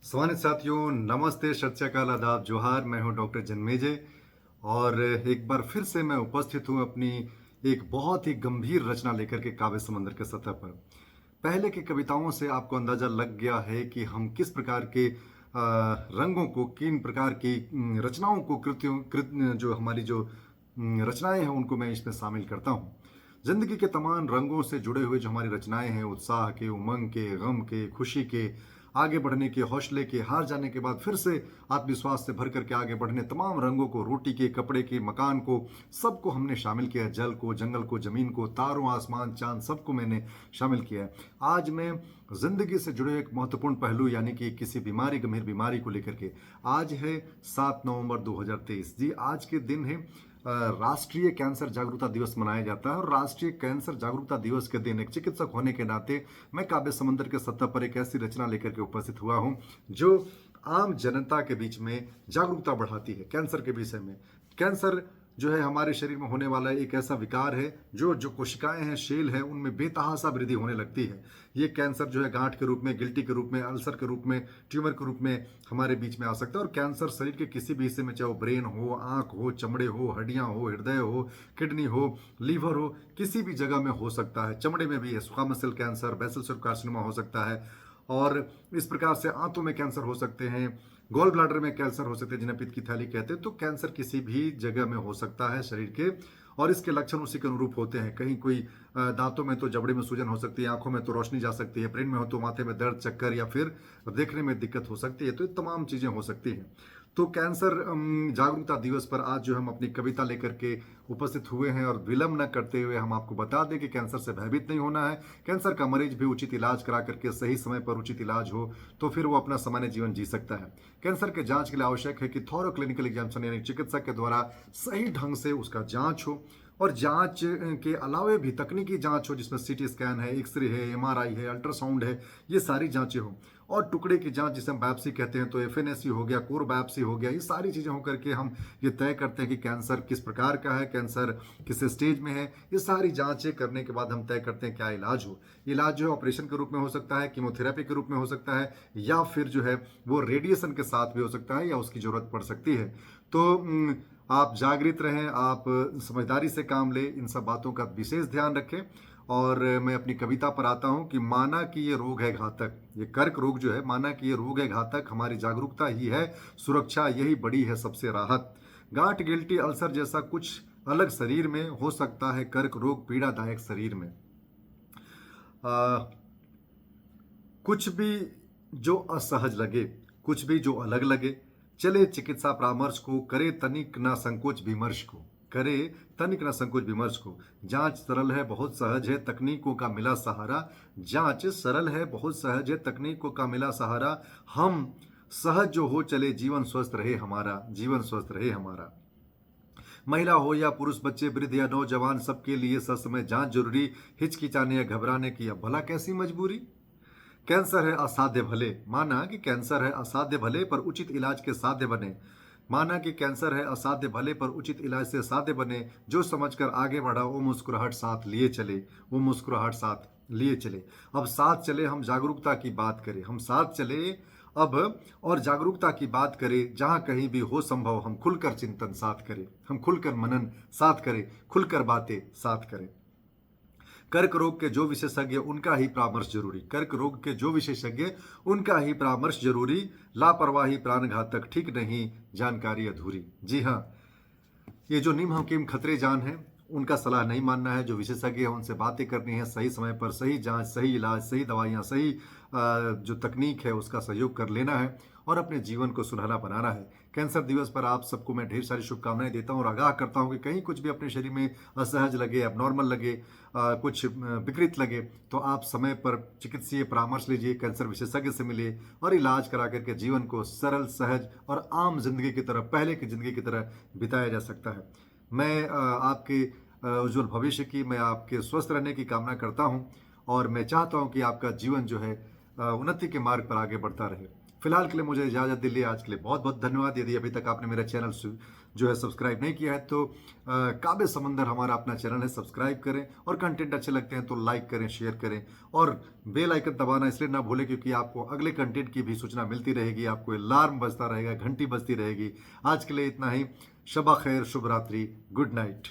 स्वागत साथियों, नमस्ते, सत श्री अकाल, आदाब, जोहार। मैं हूं डॉक्टर जन्मेजय और एक बार फिर से मैं उपस्थित हूं अपनी एक बहुत ही गंभीर रचना लेकर के काव्य समंदर के सतह पर। पहले की कविताओं से आपको अंदाजा लग गया है कि हम किस प्रकार के रंगों को, किन प्रकार की रचनाओं को, कृतियों कृत जो हमारी जो रचनाएं हैं उनको मैं इसमें शामिल करता हूँ। जिंदगी के तमाम रंगों से जुड़े हुए जो हमारी रचनाएं हैं, उत्साह के, उमंग के, गम के, खुशी के, आगे बढ़ने के, हौसले के, हार जाने के बाद फिर से आत्मविश्वास से भर करके आगे बढ़ने, तमाम रंगों को, रोटी के, कपड़े के, मकान को, सबको हमने शामिल किया है। जल को, जंगल को, जमीन को, तारों, आसमान, चांद, सबको मैंने शामिल किया है। आज मैं जिंदगी से जुड़े एक महत्वपूर्ण पहलू यानी कि किसी बीमारी, गंभीर बीमारी को लेकर के। आज है 7 नवंबर 2023। जी, आज के दिन है राष्ट्रीय कैंसर जागरूकता दिवस मनाया जाता है। और राष्ट्रीय कैंसर जागरूकता दिवस के दिन एक चिकित्सक होने के नाते मैं काव्य समंदर के सतह पर एक ऐसी रचना लेकर के उपस्थित हुआ हूं जो आम जनता के बीच में जागरूकता बढ़ाती है कैंसर के विषय में। कैंसर जो है हमारे शरीर में होने वाला एक ऐसा विकार है जो जो कोशिकाएं हैं, शेल हैं, उनमें बेतहाशा वृद्धि होने लगती है। ये कैंसर जो है गांठ के रूप में, गिल्टी के रूप में, अल्सर के रूप में, ट्यूमर के रूप में हमारे बीच में आ सकता है। और कैंसर शरीर के किसी भी हिस्से में, चाहे वो ब्रेन हो, आंख हो, चमड़े हो, हड्डियां हो, हृदय हो, किडनी हो, लीवर हो, किसी भी जगह में हो सकता है। चमड़े में भी है, squamous cell cancer, basal cell carcinoma हो सकता है। और इस प्रकार से आंतों में कैंसर हो सकते हैं, गॉल ब्लाडर में कैंसर हो सकते हैं जिन्हें पित्त की थैली कहते हैं। तो कैंसर किसी भी जगह में हो सकता है शरीर के, और इसके लक्षण उसी के अनुरूप होते हैं। कहीं कोई दांतों में तो जबड़े में सूजन हो सकती है, आंखों में तो रोशनी जा सकती है, ब्रेन में हो तो माथे में दर्द, चक्कर या फिर देखने में दिक्कत हो सकती है। तो ये तमाम चीजें हो सकती हैं। तो कैंसर जागरूकता दिवस पर आज जो हम अपनी कविता लेकर के उपस्थित हुए हैं, और विलंब न करते हुए हम आपको बता दें कि कैंसर से भयभीत नहीं होना है। कैंसर का मरीज भी उचित इलाज करा करके, सही समय पर उचित इलाज हो तो फिर वो अपना सामान्य जीवन जी सकता है। कैंसर के जांच के लिए आवश्यक है कि थॉरो क्लिनिकल एग्जामिनेशन यानी चिकित्सक के द्वारा सही ढंग से उसका जांच हो, और जांच के अलावे भी तकनीकी जांच हो जिसमें सीटी स्कैन है, एक्सरे है, एमआरआई है, अल्ट्रासाउंड है, ये सारी जांचें हो। और टुकड़े की जांच जिसे हम बायोप्सी कहते हैं, तो एफएनएसी हो गया, कोर बायोप्सी हो गया, ये सारी चीजें होकर के हम ये तय करते हैं कि कैंसर किस प्रकार का है, कैंसर किस स्टेज में है। ये सारी जांचें करने के बाद हम तय करते हैं क्या इलाज हो। इलाज जो है ऑपरेशन के रूप में हो सकता है, कीमोथेरेपी के रूप में हो सकता है, या फिर जो है वो रेडिएशन के साथ भी हो सकता है, या उसकी जरूरत पड़ सकती है। तो आप जागृत रहें, आप समझदारी से काम लें, इन सब बातों का विशेष ध्यान रखें। और मैं अपनी कविता पर आता हूं कि माना कि ये रोग है घातक, ये कर्क रोग जो है, माना कि ये रोग है घातक, हमारी जागरूकता ही है सुरक्षा, यही बड़ी है सबसे राहत। गांठ, गिल्टी, अल्सर जैसा कुछ अलग शरीर में हो सकता है, कर्क रोग पीड़ादायक शरीर में। आ, कुछ भी जो असहज लगे, कुछ भी जो अलग लगे, चले चिकित्सा परामर्श को, करे तनिक ना संकोच विमर्श को, करे तनिक ना संकोच विमर्श को। जांच सरल है, बहुत सहज है, तकनीकों का मिला सहारा। जांच सरल है, बहुत सहज है, तकनीकों का मिला सहारा। हम सहज जो हो चले, जीवन स्वस्थ रहे हमारा, जीवन स्वस्थ रहे हमारा। महिला हो या पुरुष, बच्चे, वृद्ध या नौजवान, सबके लिए ससमय जांच जरूरी। हिचकिचाने या घबराने की अब भला कैसी मजबूरी। कैंसर है असाध्य भले, माना कि कैंसर है असाध्य भले पर उचित इलाज के साध्य बने। माना कि कैंसर है असाध्य भले पर उचित इलाज से साध्य बने। जो समझकर आगे बढ़ा वो मुस्कुराहट साथ लिए चले, वो मुस्कुराहट साथ लिए चले। अब साथ चले हम जागरूकता की बात करें, हम साथ चले अब और जागरूकता की बात करें। जहां कहीं भी हो संभव हम खुलकर चिंतन साथ करें, हम खुलकर मनन साथ करें, खुलकर बातें साथ करें। कर्क रोग के जो विशेषज्ञ उनका ही परामर्श जरूरी, कर्क रोग के जो विशेषज्ञ उनका ही परामर्श जरूरी। लापरवाही प्राणघातक, ठीक नहीं जानकारी अधूरी। जी हाँ, ये जो निम हकीम खतरे जान है उनका सलाह नहीं मानना है। जो विशेषज्ञ है उनसे बातें करनी है, सही समय पर सही जांच, सही इलाज, सही दवाइयाँ, सही जो तकनीक है उसका सहयोग कर लेना है और अपने जीवन को सुनहरा बनाना है। कैंसर दिवस पर आप सबको मैं ढेर सारी शुभकामनाएं देता हूं और आगाह करता हूं कि कहीं कुछ भी अपने शरीर में असहज लगे, अबनॉर्मल लगे, कुछ विकृत लगे, तो आप समय पर चिकित्सीय परामर्श लीजिए, कैंसर विशेषज्ञ से मिलिए और इलाज करा करके जीवन को सरल, सहज और आम जिंदगी की तरह, पहले की जिंदगी की तरह बिताया जा सकता है। मैं आपके उज्जवल भविष्य की, मैं आपके स्वस्थ रहने की कामना करता हूं, और मैं चाहता हूं कि आपका जीवन जो है उन्नति के मार्ग पर आगे बढ़ता रहे। फिलहाल के लिए मुझे इजाज़त दीजिए। आज के लिए बहुत बहुत धन्यवाद। यदि अभी तक आपने मेरा चैनल जो है सब्सक्राइब नहीं किया है तो काबे समंदर हमारा अपना चैनल है, सब्सक्राइब करें और कंटेंट अच्छे लगते हैं तो लाइक करें, शेयर करें और बेल आइकन दबाना इसलिए ना भूलें क्योंकि आपको अगले कंटेंट की भी सूचना मिलती रहेगी, आपको अलार्म बजता रहेगा, घंटी बजती रहेगी। आज के लिए इतना ही। शबा खैर, शुभ रात्रि, गुड नाइट।